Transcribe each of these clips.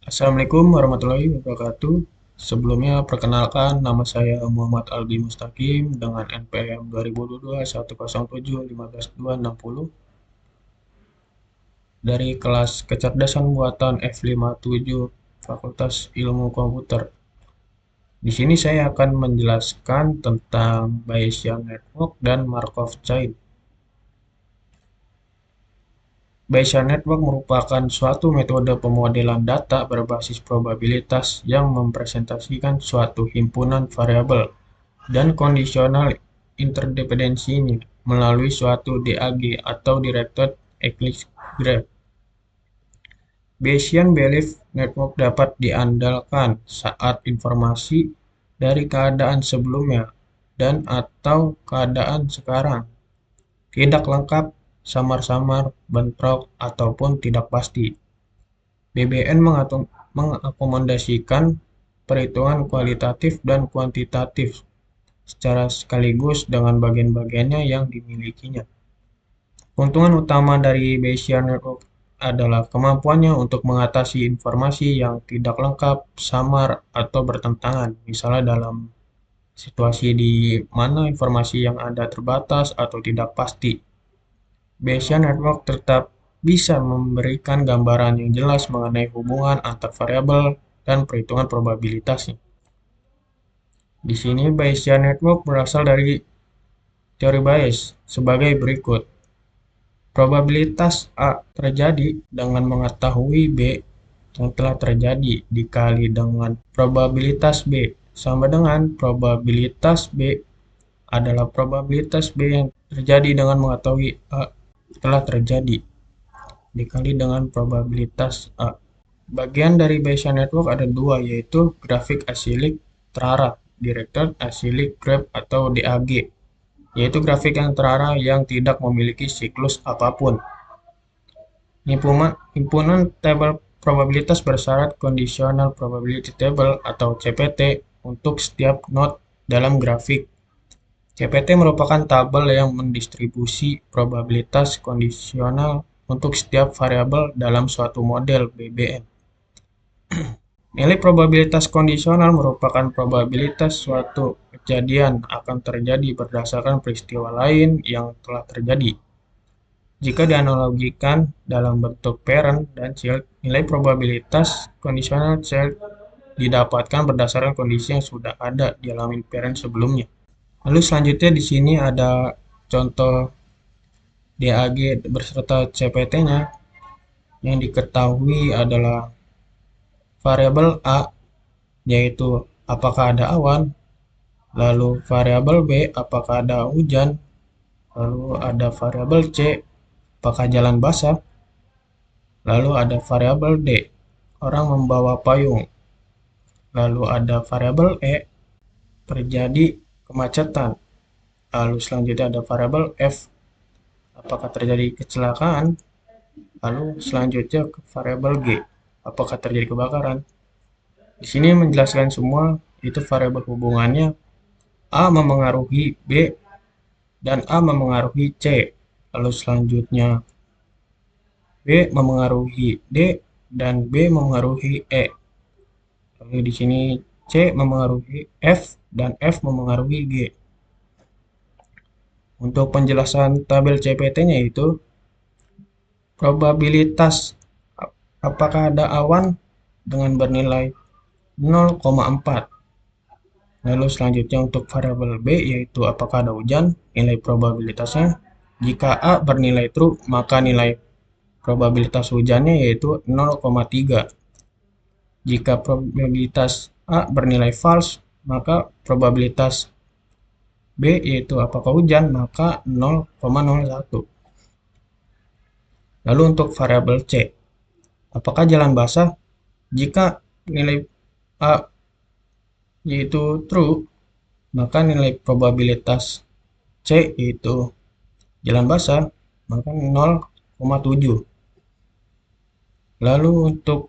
Assalamualaikum warahmatullahi wabarakatuh. Sebelumnya perkenalkan nama saya Muhammad Aldi Mustaqim dengan NPM 2022 dari kelas Kecerdasan Buatan F57 Fakultas Ilmu Komputer. Di sini saya akan menjelaskan tentang Bayesian Network dan Markov Chain. Bayesian Network merupakan suatu metode pemodelan data berbasis probabilitas yang mempresentasikan suatu himpunan variabel dan kondisional interdependensinya melalui suatu DAG atau Directed Acyclic Graph. Bayesian Belief Network dapat diandalkan saat informasi dari keadaan sebelumnya dan atau keadaan sekarang tidak lengkap, samar-samar, bentrok, ataupun tidak pasti. BBN mengakomodasikan perhitungan kualitatif dan kuantitatif secara sekaligus dengan bagian-bagiannya yang dimilikinya. Keuntungan utama dari Bayesian Network adalah kemampuannya untuk mengatasi informasi yang tidak lengkap, samar, atau bertentangan. Misalnya dalam situasi di mana informasi yang ada terbatas atau tidak pasti. Bayesian Network tetap bisa memberikan gambaran yang jelas mengenai hubungan antar variabel dan perhitungan probabilitasnya. Di sini Bayesian Network berasal dari teori Bayes sebagai berikut. Probabilitas A terjadi dengan mengetahui B yang telah terjadi dikali dengan probabilitas B sama dengan probabilitas B adalah probabilitas B yang terjadi dengan mengetahui A telah terjadi dikali dengan probabilitas A. Bagian dari Bayesian Network ada dua, yaitu grafik asilik terarah, Directed Acyclic Graph atau DAG, yaitu grafik yang terarah yang tidak memiliki siklus apapun. Himpunan tabel probabilitas bersyarat Conditional Probability Table atau CPT untuk setiap node dalam grafik. CPT merupakan tabel yang mendistribusi probabilitas kondisional untuk setiap variabel dalam suatu model BBM. Nilai probabilitas kondisional merupakan probabilitas suatu kejadian akan terjadi berdasarkan peristiwa lain yang telah terjadi. Jika dianalogikan dalam bentuk parent dan child, nilai probabilitas kondisional child didapatkan berdasarkan kondisi yang sudah ada di alamin parent sebelumnya. Lalu selanjutnya di sini ada contoh DAG beserta CPT-nya. Yang diketahui adalah variabel A, yaitu apakah ada awan, lalu variabel B, apakah ada hujan, lalu ada variabel C, apakah jalan basah, lalu ada variabel D, orang membawa payung, lalu ada variabel E, terjadi kemacetan, lalu selanjutnya ada variabel F, apakah terjadi kecelakaan, lalu selanjutnya ke variabel G, apakah terjadi kebakaran. Di sini menjelaskan semua itu variabel hubungannya A memengaruhi B dan A memengaruhi C. Lalu selanjutnya B memengaruhi D dan B memengaruhi E. Lalu di sini C memengaruhi F dan F memengaruhi G. Untuk penjelasan tabel CPT-nya itu probabilitas apakah ada awan dengan bernilai 0,4. Lalu selanjutnya untuk variabel B yaitu apakah ada hujan, nilai probabilitasnya. Jika A bernilai true, maka nilai probabilitas hujannya yaitu 0,3. Jika probabilitas A bernilai false, maka probabilitas B yaitu apakah hujan, maka 0,01. Lalu untuk variabel C, apakah jalan basah? Jika nilai A yaitu true, maka nilai probabilitas C yaitu jalan basah, maka 0,7. Lalu untuk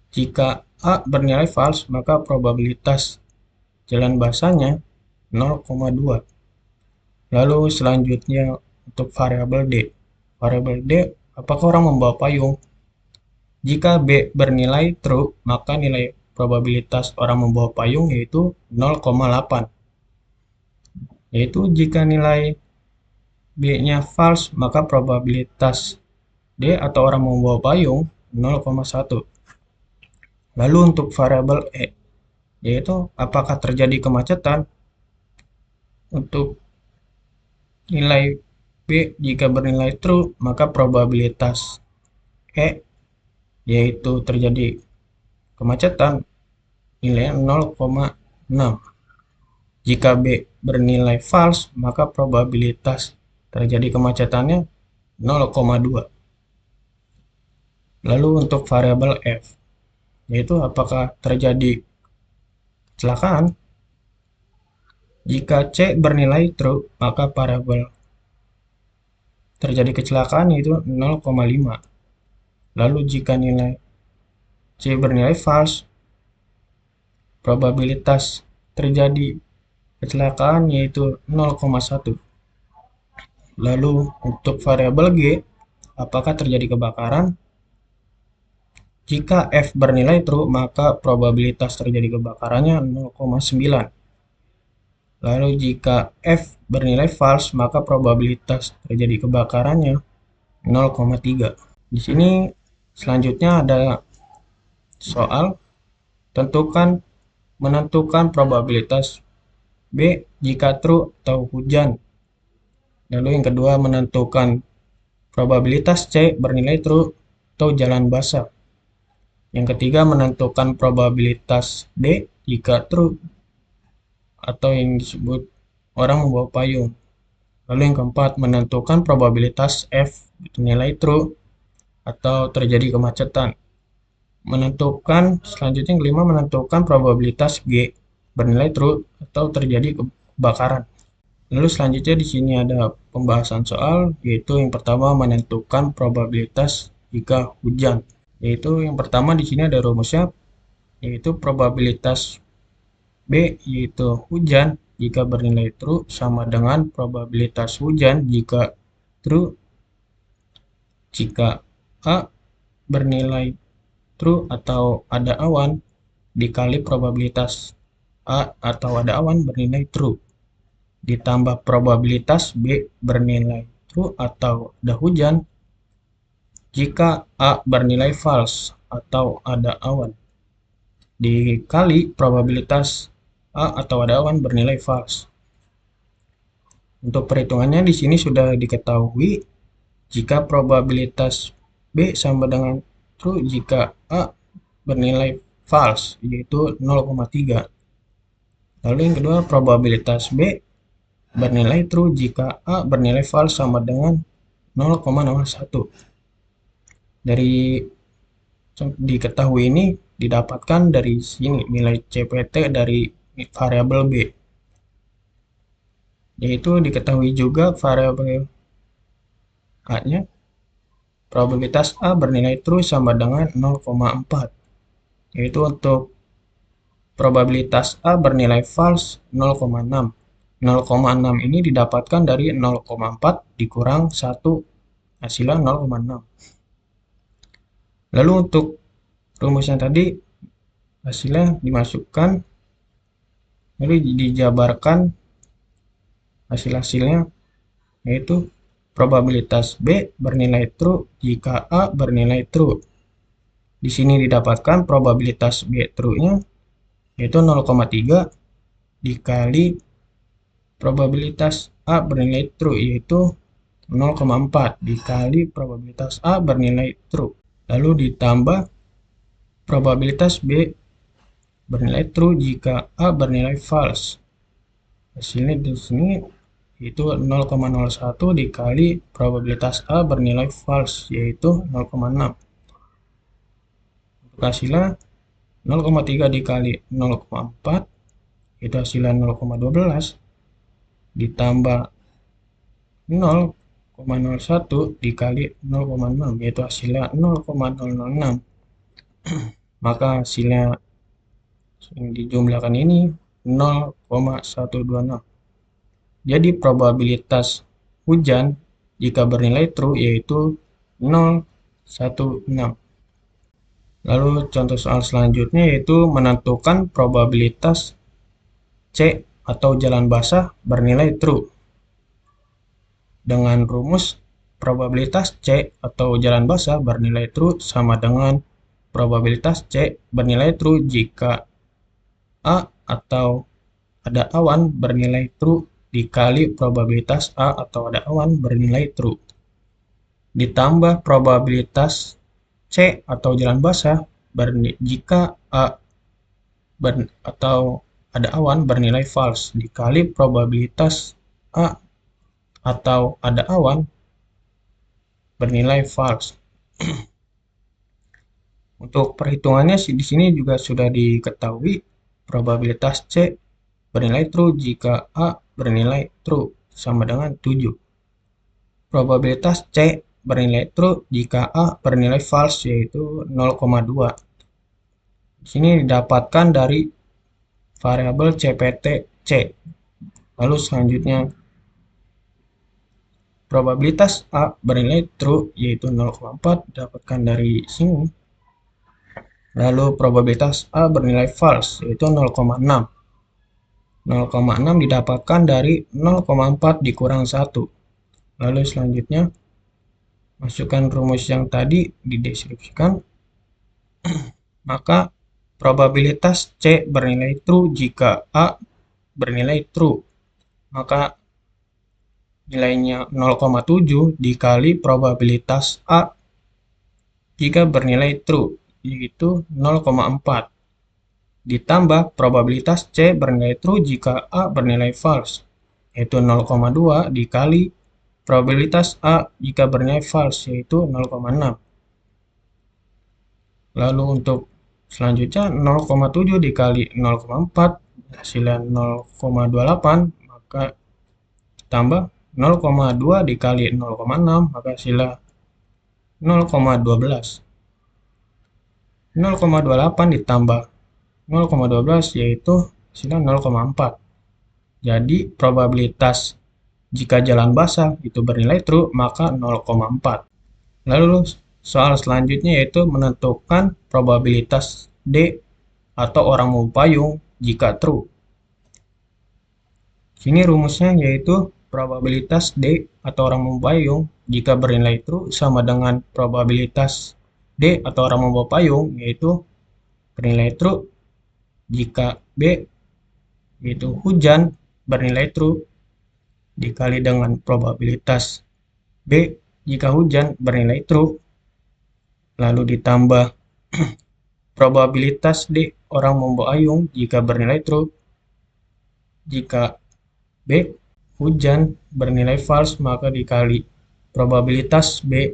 jika A bernilai false, maka probabilitas jalan basahnya 0,2. Lalu selanjutnya untuk variabel D. Variabel D, apakah orang membawa payung? Jika B bernilai true, maka nilai probabilitas orang membawa payung yaitu 0,8. Yaitu jika nilai B-nya false, maka probabilitas D atau orang membawa payung 0,1. Lalu untuk variabel E, yaitu apakah terjadi kemacetan. Untuk nilai B jika bernilai true, maka probabilitas E yaitu terjadi kemacetan nilainya 0,6. Jika B bernilai false, maka probabilitas terjadi kemacetannya 0,2. Lalu untuk variabel F, yaitu apakah terjadi kecelakaan. Jika C bernilai true, maka variabel terjadi kecelakaan yaitu 0,5. Lalu jika nilai C bernilai false, probabilitas terjadi kecelakaan yaitu 0,1. Lalu untuk variabel G, apakah terjadi kebakaran. Jika F bernilai true, maka probabilitas terjadi kebakarannya 0,9. Lalu jika F bernilai false, maka probabilitas terjadi kebakarannya 0,3. Di sini selanjutnya ada soal menentukan probabilitas B jika true atau hujan. Lalu yang kedua menentukan probabilitas C bernilai true atau jalan basah. Yang ketiga menentukan probabilitas D jika true atau yang disebut orang membawa payung. Lalu yang keempat menentukan probabilitas F bernilai true atau terjadi kemacetan. Selanjutnya yang kelima menentukan probabilitas G bernilai true atau terjadi kebakaran. Lalu selanjutnya di sini ada pembahasan soal, yaitu yang pertama menentukan probabilitas jika hujan. Yaitu yang pertama di sini ada rumusnya, yaitu probabilitas B yaitu hujan jika bernilai true sama dengan probabilitas hujan jika true jika A bernilai true atau ada awan dikali probabilitas A atau ada awan bernilai true ditambah probabilitas B bernilai true atau ada hujan jika A bernilai false atau ada awan dikali probabilitas A atau ada awan bernilai false. Untuk perhitungannya di sini sudah diketahui jika probabilitas B sama dengan true jika A bernilai false yaitu 0,3. Lalu yang kedua probabilitas B bernilai true jika A bernilai false sama dengan 0,01. Dari diketahui ini didapatkan dari sini nilai CPT dari variabel B. Yaitu diketahui juga variabel A-nya probabilitas A bernilai true sama dengan 0,4. Yaitu untuk probabilitas A bernilai false 0,6. 0,6 ini didapatkan dari 0,4 dikurang 1 hasilnya 0,6. Lalu untuk rumusnya tadi hasilnya dimasukkan lalu dijabarkan hasil-hasilnya yaitu probabilitas B bernilai true jika A bernilai true. Di sini didapatkan probabilitas B true-nya yaitu 0,3 dikali probabilitas A bernilai true yaitu 0,4 dikali probabilitas A bernilai true. Lalu ditambah probabilitas B bernilai true jika A bernilai false. Hasilnya di sini itu 0,01 dikali probabilitas A bernilai false yaitu 0,6. Untuk hasilnya 0,3 dikali 0,4 itu hasilnya 0,12 ditambah 0,01 dikali 0,6 yaitu hasilnya 0,006. Maka hasilnya yang dijumlahkan ini 0,126. Jadi probabilitas hujan jika bernilai true yaitu 0,16. Lalu contoh soal selanjutnya yaitu menentukan probabilitas C atau jalan basah bernilai true. Dengan rumus probabilitas C atau jalan basah bernilai true sama dengan probabilitas C bernilai true jika A atau ada awan bernilai true dikali probabilitas A atau ada awan bernilai true. Ditambah probabilitas C atau jalan basah jika A atau ada awan bernilai false dikali probabilitas A atau ada awan bernilai false. Untuk perhitungannya di sini juga sudah diketahui probabilitas C bernilai true jika A bernilai true sama dengan 7. Probabilitas C bernilai true jika A bernilai false yaitu 0,2. Di sini didapatkan dari variabel CPT C. Lalu selanjutnya probabilitas A bernilai true yaitu 0,4 didapatkan dari sini. Lalu probabilitas A bernilai false yaitu 0,6. 0,6 didapatkan dari 0,4 dikurang 1. Lalu selanjutnya masukkan rumus yang tadi dideskripsikan. Maka probabilitas C bernilai true jika A bernilai true. Maka nilainya 0,7 dikali probabilitas A jika bernilai true, yaitu 0,4. Ditambah probabilitas C bernilai true jika A bernilai false, yaitu 0,2 dikali probabilitas A jika bernilai false, yaitu 0,6. Lalu untuk selanjutnya 0,7 dikali 0,4 hasilnya 0,28, maka tambah 0,2 dikali 0,6 maka hasilnya 0,12. 0,28 ditambah 0,12 yaitu hasilnya 0,4. Jadi probabilitas jika jalan basah itu bernilai true maka 0,4. Lalu soal selanjutnya yaitu menentukan probabilitas D atau orang mau payung jika true. Sini rumusnya yaitu probabilitas D atau orang mau payung jika bernilai true sama dengan probabilitas D atau orang membawa payung yaitu bernilai true jika B yaitu hujan bernilai true dikali dengan probabilitas B jika hujan bernilai true lalu ditambah probabilitas D orang membawa payung jika bernilai true jika B hujan bernilai false maka dikali probabilitas B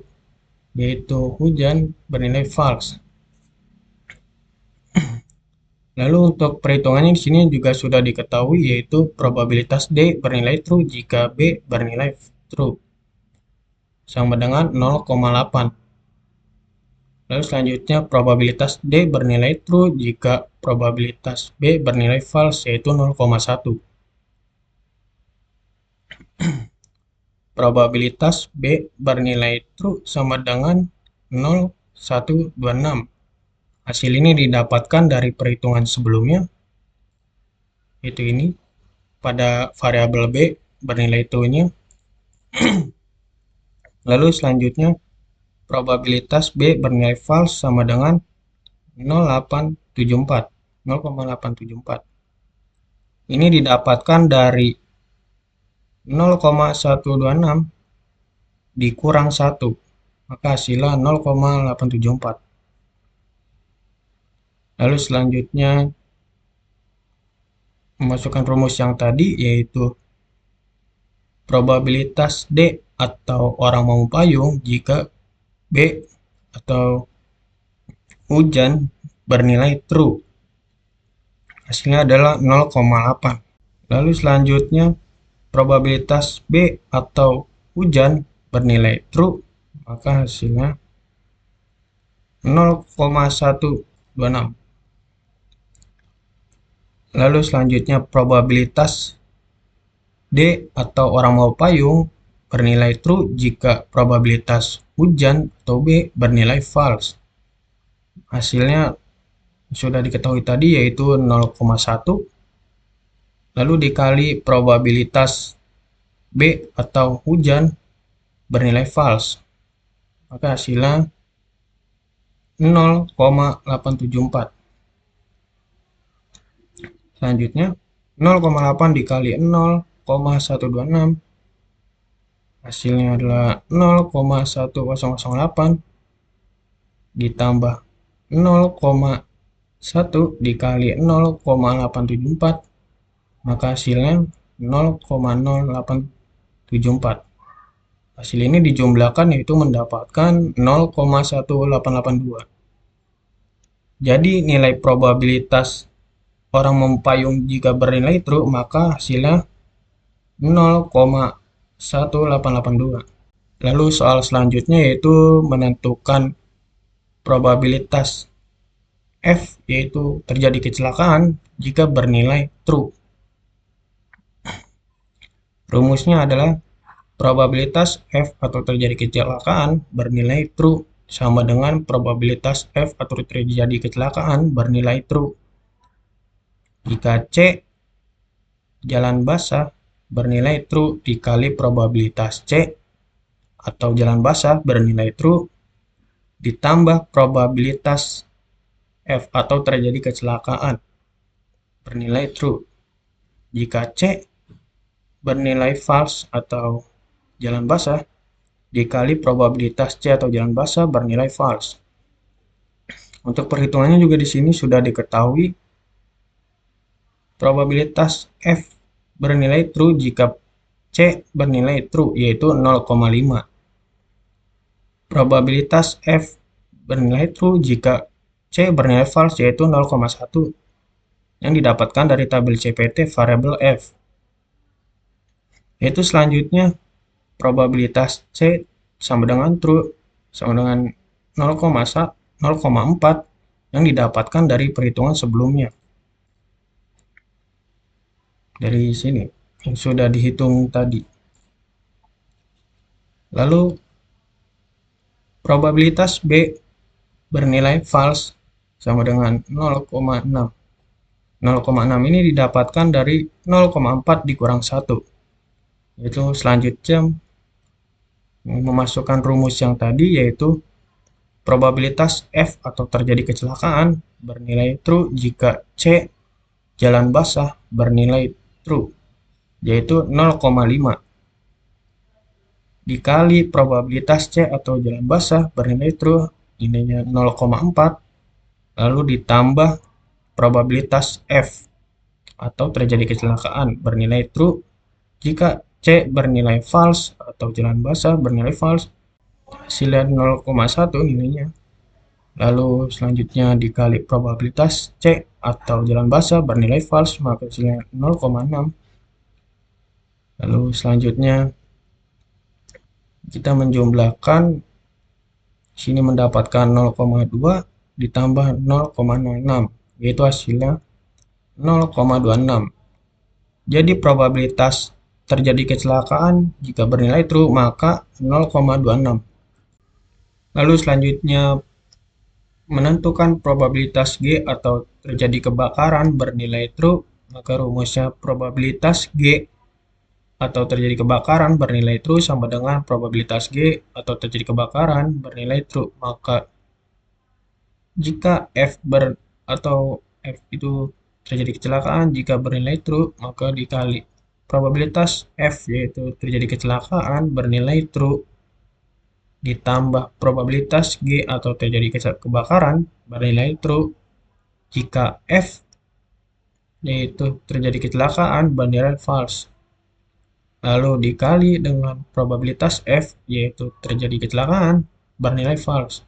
yaitu hujan bernilai false. Lalu untuk perhitungannya di sini juga sudah diketahui yaitu probabilitas D bernilai true jika B bernilai true sama dengan 0,8. Lalu selanjutnya probabilitas D bernilai true jika probabilitas B bernilai false yaitu 0,1. Probabilitas B bernilai true sama dengan 0,126. Hasil ini didapatkan dari perhitungan sebelumnya, yaitu ini, pada variabel B bernilai true-nya. Lalu selanjutnya, probabilitas B bernilai false sama dengan 0,874. Ini didapatkan dari 0,126 dikurang 1, maka hasilnya 0,874. Lalu selanjutnya memasukkan rumus yang tadi yaitu probabilitas D atau orang mau payung jika B atau hujan bernilai true. Hasilnya adalah 0,8. Lalu selanjutnya probabilitas B atau hujan bernilai true, maka hasilnya 0,126. Lalu selanjutnya probabilitas D atau orang mau payung bernilai true jika probabilitas hujan atau B bernilai false. Hasilnya sudah diketahui tadi yaitu 0,1, lalu dikali probabilitas B atau hujan bernilai false, maka hasilnya 0,874. Selanjutnya 0,8 dikali 0,126, hasilnya adalah 0,1008 ditambah 0,1 dikali 0,874, maka hasilnya 0,0874. Hasil ini dijumlahkan yaitu mendapatkan 0,1882. Jadi nilai probabilitas orang mempayung jika bernilai true maka hasilnya 0,1882. Lalu soal selanjutnya yaitu menentukan probabilitas F, yaitu terjadi kecelakaan jika bernilai true. Rumusnya adalah probabilitas F atau terjadi kecelakaan bernilai true sama dengan probabilitas F atau terjadi kecelakaan bernilai true jika C jalan basah bernilai true dikali probabilitas C atau jalan basah bernilai true ditambah probabilitas F atau terjadi kecelakaan bernilai true jika C bernilai false atau jalan basah dikali probabilitas C atau jalan basah bernilai false. Untuk perhitungannya juga di sini sudah diketahui probabilitas F bernilai true jika C bernilai true yaitu 0,5. Probabilitas F bernilai true jika C bernilai false yaitu 0,1 yang didapatkan dari tabel CPT variabel F. Yaitu selanjutnya probabilitas C sama dengan true sama dengan 0,4 yang didapatkan dari perhitungan sebelumnya. Dari sini yang sudah dihitung tadi. Lalu probabilitas B bernilai false sama dengan 0,6. 0,6 ini didapatkan dari 0,4 dikurang 1. Yaitu selanjutnya memasukkan rumus yang tadi yaitu probabilitas F atau terjadi kecelakaan bernilai true jika C jalan basah bernilai true yaitu 0,5 dikali probabilitas C atau jalan basah bernilai true nilainya 0,4 lalu ditambah probabilitas F atau terjadi kecelakaan bernilai true jika C bernilai false atau jalan basah bernilai false hasilnya 0,1 nilainya. Lalu selanjutnya dikali probabilitas C atau jalan basah bernilai false maka hasilnya 0,6. Lalu selanjutnya kita menjumlahkan sini mendapatkan 0,2 ditambah 0,06 yaitu hasilnya 0,26. Jadi probabilitas terjadi kecelakaan jika bernilai true maka 0,26. Lalu selanjutnya menentukan probabilitas G atau terjadi kebakaran bernilai true maka rumusnya probabilitas G atau terjadi kebakaran bernilai true sama dengan probabilitas G atau terjadi kebakaran bernilai true maka jika F itu terjadi kecelakaan jika bernilai true maka dikali probabilitas F yaitu terjadi kecelakaan bernilai true ditambah probabilitas G atau terjadi kebakaran bernilai true jika F yaitu terjadi kecelakaan bernilai false lalu dikali dengan probabilitas F yaitu terjadi kecelakaan bernilai false.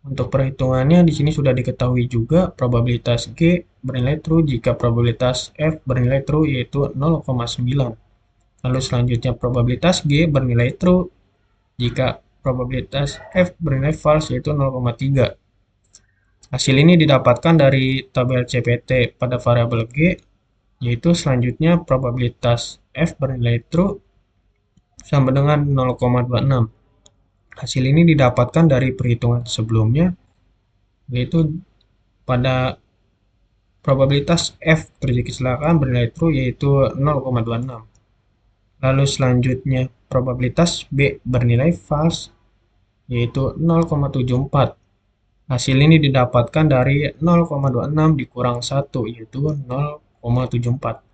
Untuk perhitungannya di sini sudah diketahui juga probabilitas G bernilai true jika probabilitas F bernilai true yaitu 0,9. Lalu selanjutnya probabilitas G bernilai true jika probabilitas F bernilai false yaitu 0,3. Hasil ini didapatkan dari tabel CPT pada variabel G yaitu selanjutnya probabilitas F bernilai true sama dengan 0,26. Hasil ini didapatkan dari perhitungan sebelumnya yaitu pada probabilitas F terjadi kecelakaan bernilai true yaitu 0,26. Lalu selanjutnya probabilitas B bernilai false yaitu 0,74. Hasil ini didapatkan dari 0,26 dikurang 1 yaitu 0,74.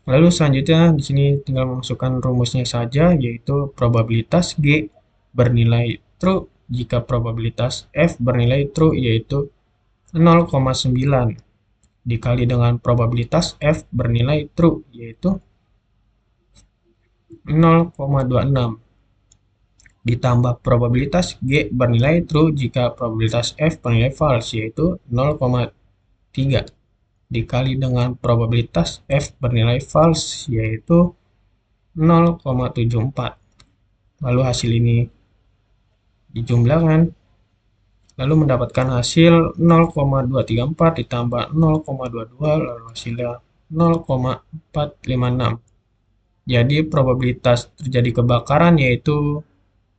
Lalu selanjutnya di sini tinggal memasukkan rumusnya saja yaitu probabilitas G bernilai true jika probabilitas F bernilai true yaitu 0,9 dikali dengan probabilitas F bernilai true yaitu 0,26 ditambah probabilitas G bernilai true jika probabilitas F bernilai false yaitu 0,3 dikali dengan probabilitas F bernilai false yaitu 0,74. Lalu hasil ini dijumlahkan lalu mendapatkan hasil 0,234 ditambah 0,22 lalu hasilnya 0,456. Jadi probabilitas terjadi kebakaran yaitu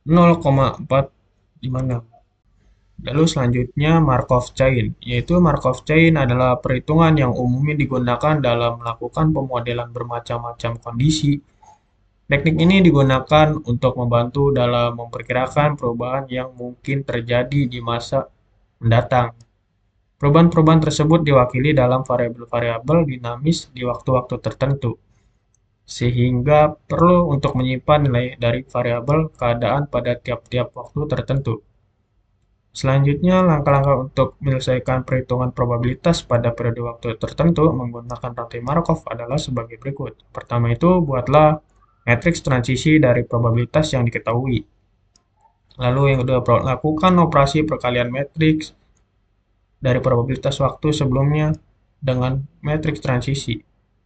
0,456. Lalu selanjutnya Markov chain, yaitu Markov chain adalah perhitungan yang umumnya digunakan dalam melakukan pemodelan bermacam-macam kondisi. Teknik ini digunakan untuk membantu dalam memperkirakan perubahan yang mungkin terjadi di masa mendatang. Perubahan-perubahan tersebut diwakili dalam variabel-variabel dinamis di waktu-waktu tertentu, sehingga perlu untuk menyimpan nilai dari variabel keadaan pada tiap-tiap waktu tertentu. Selanjutnya, langkah-langkah untuk menyelesaikan perhitungan probabilitas pada periode waktu tertentu menggunakan rantai Markov adalah sebagai berikut. Pertama itu, buatlah matriks transisi dari probabilitas yang diketahui. Lalu yang kedua, lakukan operasi perkalian matriks dari probabilitas waktu sebelumnya dengan matriks transisi.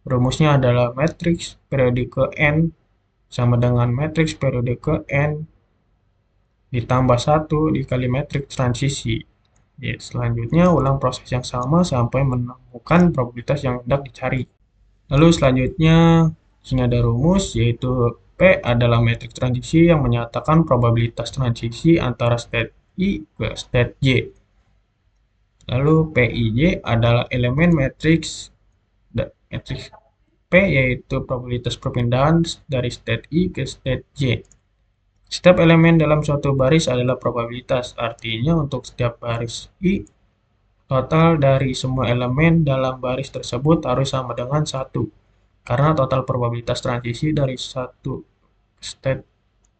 Rumusnya adalah matriks periodike N sama dengan matriks periodike N ditambah 1 dikali matriks transisi. Ya, selanjutnya ulang proses yang sama sampai menemukan probabilitas yang hendak dicari. Lalu selanjutnya sini ada rumus yaitu P adalah matriks transisi yang menyatakan probabilitas transisi antara state I ke state J. Lalu PIJ adalah elemen matriks P yaitu probabilitas perpindahan dari state I ke state J. Setiap elemen dalam suatu baris adalah probabilitas, artinya untuk setiap baris I, total dari semua elemen dalam baris tersebut harus sama dengan 1. Karena total probabilitas transisi dari satu state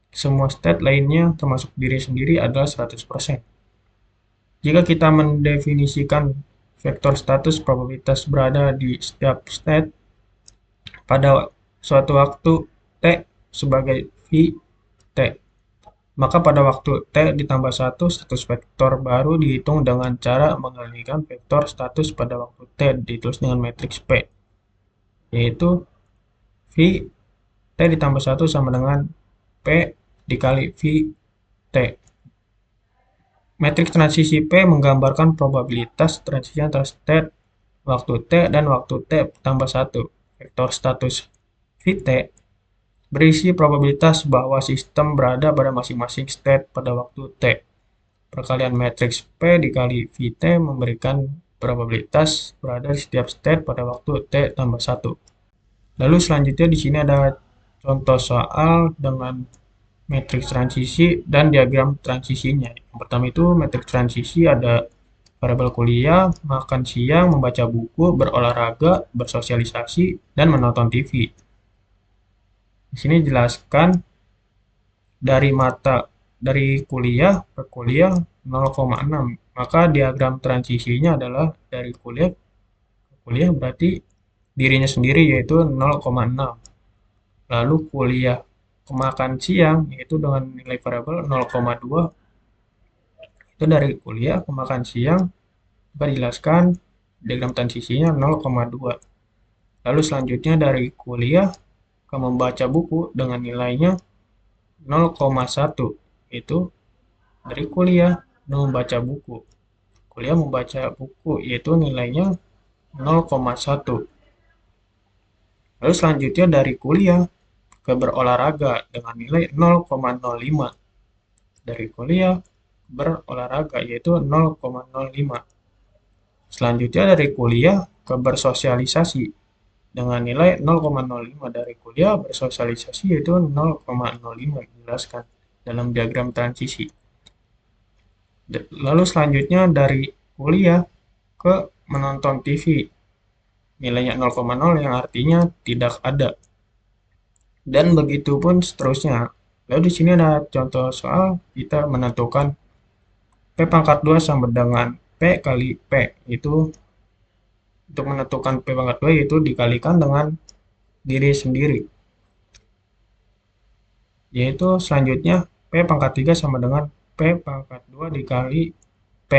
semua state lainnya termasuk diri sendiri adalah 100%. Jika kita mendefinisikan vektor status probabilitas berada di setiap state pada suatu waktu T sebagai Vt, maka pada waktu T ditambah 1, status vektor baru dihitung dengan cara mengalikan vektor status pada waktu T ditulis dengan matriks P, yaitu V T ditambah 1 sama dengan P dikali V T. Matriks transisi P menggambarkan probabilitas transisi antara state waktu T dan waktu T tambah 1. Vektor status Vt berisi probabilitas bahwa sistem berada pada masing-masing state pada waktu T. Perkalian matriks P dikali Vt memberikan probabilitas berada di setiap state pada waktu T tambah 1. Lalu selanjutnya di sini ada contoh soal dengan matriks transisi dan diagram transisinya. Yang pertama itu matriks transisi ada variabel kuliah, makan siang, membaca buku, berolahraga, bersosialisasi, dan menonton TV. Di sini jelaskan dari kuliah ke kuliah 0,6. Maka diagram transisinya adalah dari kuliah ke kuliah berarti dirinya sendiri yaitu 0,6. Lalu kuliah ke makan siang yaitu dengan nilai variabel 0,2. Itu dari kuliah ke makan siang maka dijelaskan diagram transisinya 0,2. Lalu selanjutnya dari kuliah ke membaca buku dengan nilainya 0,1. Itu dari kuliah membaca buku. Kuliah membaca buku yaitu nilainya 0,1. Lalu selanjutnya dari kuliah ke berolahraga dengan nilai 0,05. Dari kuliah berolahraga, yaitu 0,05. Selanjutnya dari kuliah ke bersosialisasi dengan nilai 0,05. Dari kuliah bersosialisasi yaitu 0,05 dijelaskan dalam diagram transisi. Lalu selanjutnya dari kuliah ke menonton TV, nilainya 0,0 yang artinya tidak ada. Dan begitu pun seterusnya. Lalu di sini ada contoh soal kita menentukan P pangkat 2 sama dengan P kali P. Itu untuk menentukan P pangkat 2 yaitu dikalikan dengan diri sendiri. Yaitu selanjutnya P pangkat 3 sama dengan P pangkat 2 dikali P.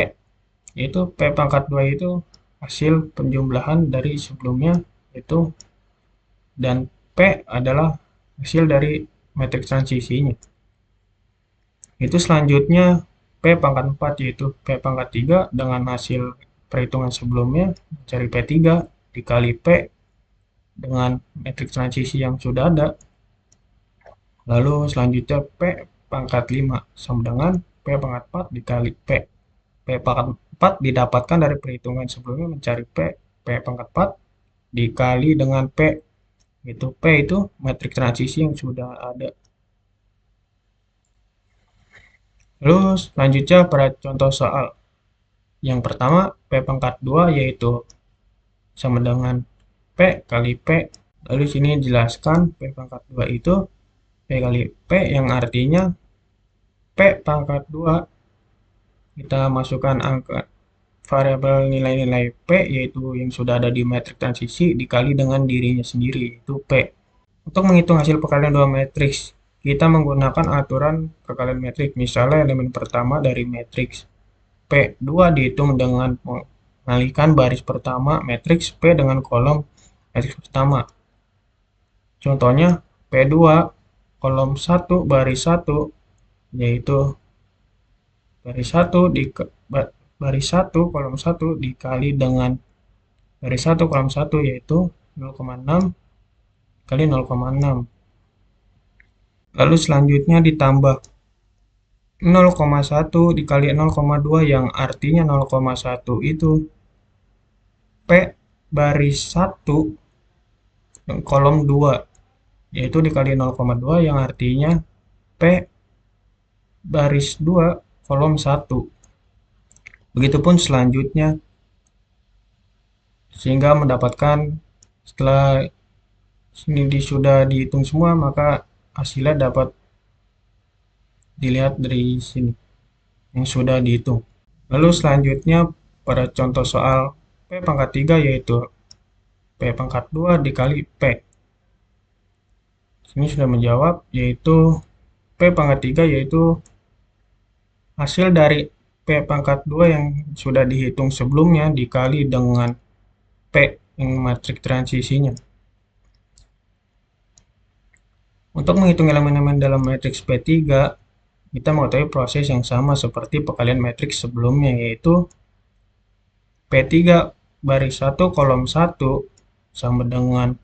Yaitu P pangkat 2 itu hasil penjumlahan dari sebelumnya itu, dan P adalah hasil dari matriks transisinya. Itu selanjutnya P pangkat 4 yaitu P pangkat 3 dengan hasil perhitungan sebelumnya mencari P3 dikali P dengan matriks transisi yang sudah ada. Lalu selanjutnya P pangkat 5 sama dengan P pangkat 4 dikali P. P pangkat 4 didapatkan dari perhitungan sebelumnya mencari P. P pangkat 4 dikali dengan P. Itu P itu matriks transisi yang sudah ada. Lalu selanjutnya pada contoh soal. Yang pertama P pangkat 2 yaitu sama dengan P kali P. Lalu sini jelaskan P pangkat 2 itu P kali P yang artinya P pangkat 2 kita masukkan angka variabel nilai-nilai P yaitu yang sudah ada di matriks transisi dikali dengan dirinya sendiri yaitu P. Untuk menghitung hasil perkalian dua matriks, kita menggunakan aturan perkalian matriks. Misalnya elemen pertama dari matriks P2 dihitung dengan mengalihkan baris pertama matriks P dengan kolom matriks pertama. Contohnya P2 kolom 1 baris 1 yaitu baris 1 baris 1 kolom 1 dikali dengan baris 1 kolom 1 yaitu 0,6 kali 0,6. Lalu selanjutnya ditambah 0,1 dikali 0,2 yang artinya 0,1 itu P baris 1 kolom 2 yaitu dikali 0,2 yang artinya P baris 2 kolom 1. Begitupun selanjutnya sehingga mendapatkan setelah ini sudah dihitung semua maka hasilnya dapat dilihat dari sini yang sudah dihitung. Lalu selanjutnya pada contoh soal P pangkat 3 yaitu P pangkat 2 dikali P. Sini sudah menjawab yaitu P pangkat 3 yaitu hasil dari P pangkat 2 yang sudah dihitung sebelumnya dikali dengan P yang matriks transisinya. Untuk menghitung elemen-elemen dalam matriks P3, kita mengetahui proses yang sama seperti perkalian matriks sebelumnya, yaitu P3 baris 1 kolom 1 sama dengan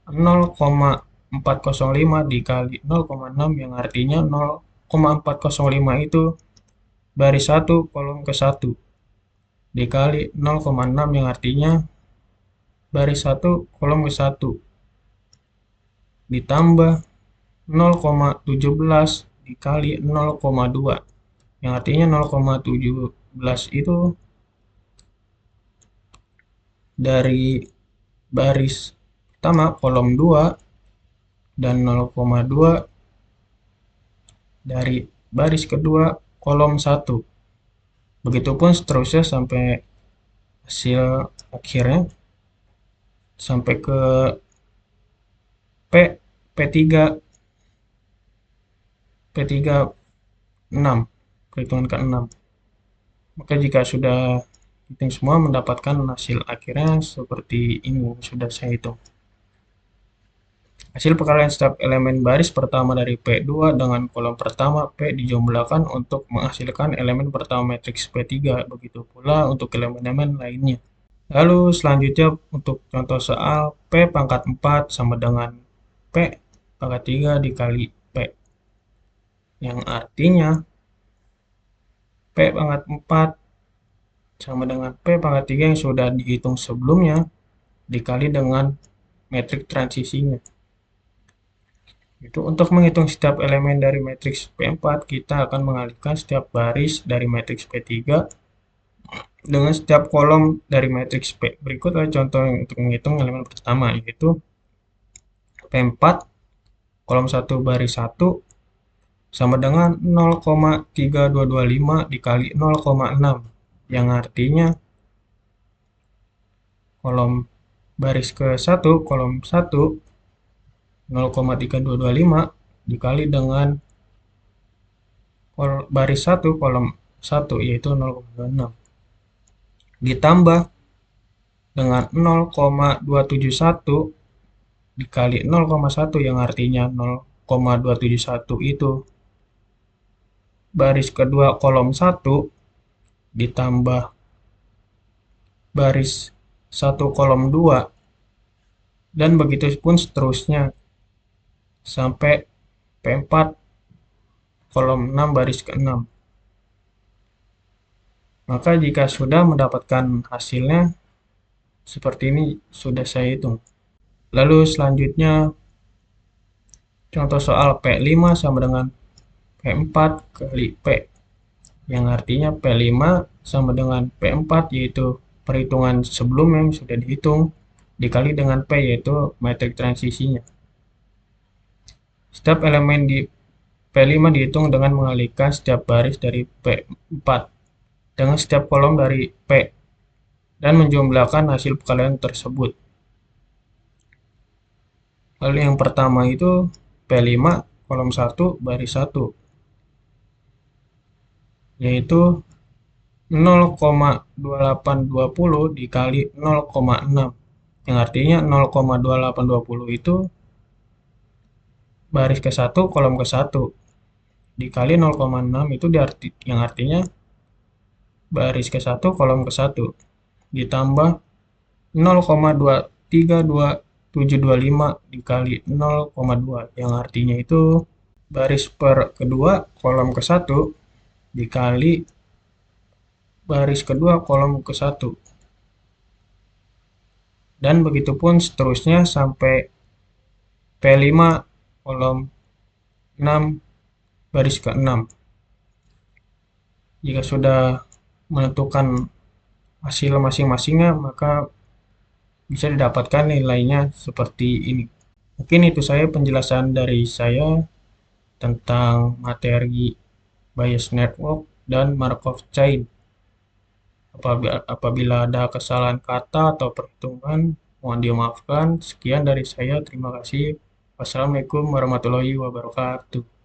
0,405 dikali 0,6 yang artinya 0,405 itu baris 1 kolom ke 1 dikali 0,6 yang artinya baris 1 kolom ke 1 ditambah 0,17 dikali 0,2 yang artinya 0,17 itu dari baris pertama kolom 2 dan 0,2 dari baris kedua kolom 1. Begitupun seterusnya sampai hasil akhirnya sampai ke P3 6 perhitungan ke-6. Maka jika sudah hitung semua mendapatkan hasil akhirnya seperti ini sudah saya hitung. Hasil perkalian setiap elemen baris pertama dari P2 dengan kolom pertama P dijumlahkan untuk menghasilkan elemen pertama matriks P3. Begitu pula untuk elemen-elemen lainnya. Lalu selanjutnya untuk contoh soal P pangkat 4 sama dengan P pangkat 3 dikali P. Yang artinya P pangkat 4 sama dengan pangkat 3 yang sudah dihitung sebelumnya dikali dengan metrik transisinya. Itu untuk menghitung setiap elemen dari matriks P4, kita akan mengalihkan setiap baris dari matriks P3 dengan setiap kolom dari matriks P. Berikut adalah contoh untuk menghitung elemen pertama, yaitu P4 kolom 1 baris 1 sama dengan 0,3225 dikali 0,6, yang artinya kolom baris ke-1 kolom 1 0,3225 dikali dengan baris 1 kolom 1 yaitu 0,26 ditambah dengan 0,271 dikali 0,1 yang artinya 0,271 itu baris kedua kolom 1 ditambah baris 1 kolom 2 dan begitu pun seterusnya sampai P4 kolom 6 baris ke-6. Maka jika sudah mendapatkan hasilnya seperti ini sudah saya hitung. Lalu selanjutnya contoh soal P5 sama dengan P4 kali P, yang artinya P5 sama dengan P4 yaitu perhitungan sebelumnya yang sudah dihitung dikali dengan P yaitu metrik transisinya. Setiap elemen di P5 dihitung dengan mengalihkan setiap baris dari P4 dengan setiap kolom dari P dan menjumlahkan hasil perkalian tersebut. Lalu yang pertama itu P5 kolom 1 baris 1 yaitu 0,2820 dikali 0,6 yang artinya 0,2820 itu baris ke-1 kolom ke-1 dikali 0,6 itu yang artinya baris ke-1 kolom ke-1 ditambah 0,23725 dikali 0,2 yang artinya itu baris per kedua kolom ke-1 dikali baris kedua kolom ke-1 dan begitupun seterusnya sampai P5 kolom 6 baris ke-6. Jika sudah menentukan hasil masing-masingnya, maka bisa didapatkan nilainya seperti ini. Mungkin itu saya penjelasan dari saya tentang materi Bayes network dan Markov chain. Apabila ada kesalahan kata atau perhitungan, mohon dimaafkan. Sekian dari saya. Terima kasih. Wassalamualaikum warahmatullahi wabarakatuh.